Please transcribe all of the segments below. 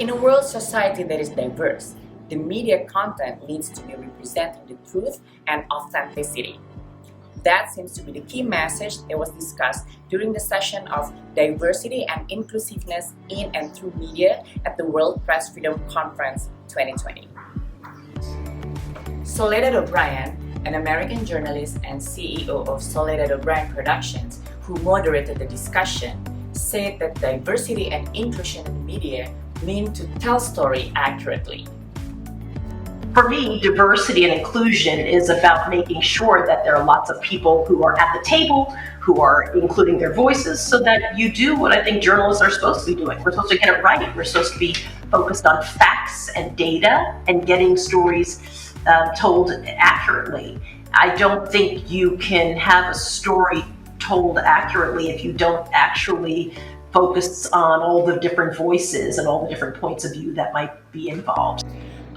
In a world society that is diverse, the media content needs to be representing the truth and authenticity. That seems to be the key message that was discussed during the session of Diversity and Inclusiveness in and Through Media at the World Press Freedom Conference 2020. Soledad O'Brien, an American journalist and CEO of Soledad O'Brien Productions, who moderated the discussion, said that diversity and inclusion in the media mean to tell story accurately. For me, diversity and inclusion is about making sure that there are lots of people who are at the table, who are including their voices, so that you do what I think journalists are supposed to be doing. We're supposed to get it right. We're supposed to be focused on facts and data and getting stories told accurately. I don't think you can have a story told accurately if you don't actually focus on all the different voices and all the different points of view that might be involved.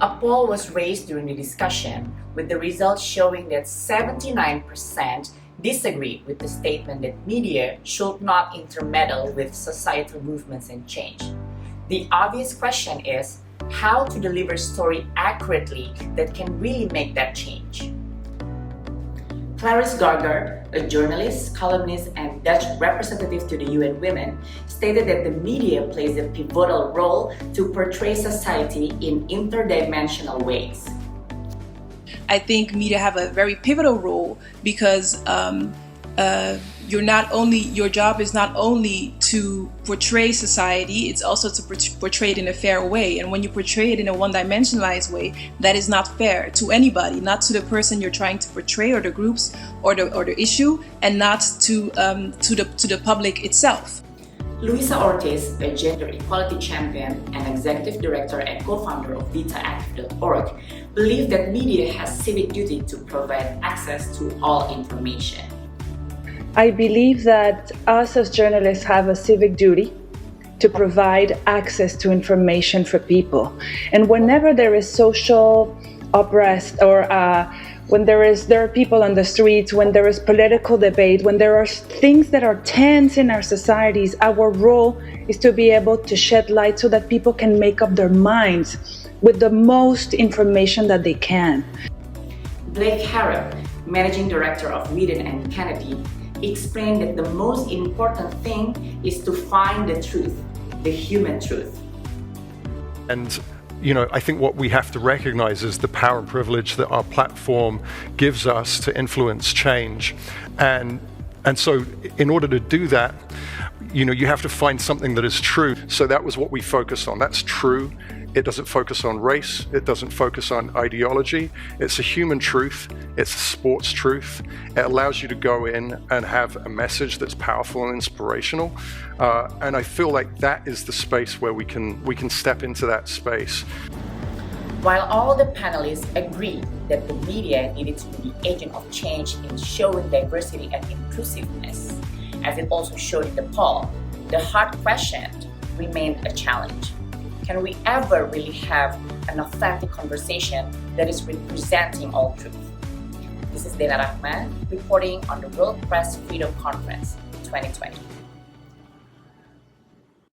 A poll was raised during the discussion, with the results showing that 79% disagree with the statement that media should not intermeddle with societal movements and change. The obvious question is how to deliver story accurately that can really make that change. Clarice Gargar, a journalist, columnist, and Dutch representative to the UN Women, stated that the media plays a pivotal role to portray society in interdimensional ways. I think media have a very pivotal role because your job is not only to portray society, it's also to portray it in a fair way. And when you portray it in a one-dimensionalized way, that is not fair to anybody, not to the person you're trying to portray or the groups or the issue, and not to the public itself. Luisa Ortiz, a gender equality champion and executive director and co-founder of VitaActive.org, believes that media has civic duty to provide access to all information. I believe that us as journalists have a civic duty to provide access to information for people. And whenever there is social unrest or when there are people on the streets, when there is political debate, when there are things that are tense in our societies, our role is to be able to shed light so that people can make up their minds with the most information that they can. Blake Harrop, managing director of Wieden and Kennedy, explained that the most important thing is to find the truth, the human truth. And I think what we have to recognize is the power and privilege that our platform gives us to influence change. And so in order to do that, you have to find something that is true. So that was what we focused on. That's true. It doesn't focus on race. It doesn't focus on ideology. It's a human truth. It's a sports truth. It allows you to go in and have a message that's powerful and inspirational. And I feel like that is the space where we can step into that space. While all the panelists agree that the media needed to be the agent of change in showing diversity and inclusiveness, as it also showed in the poll, the hard question remained a challenge. Can we ever really have an authentic conversation that is representing all truth? This is Dena reporting on the World Press Freedom Conference 2020.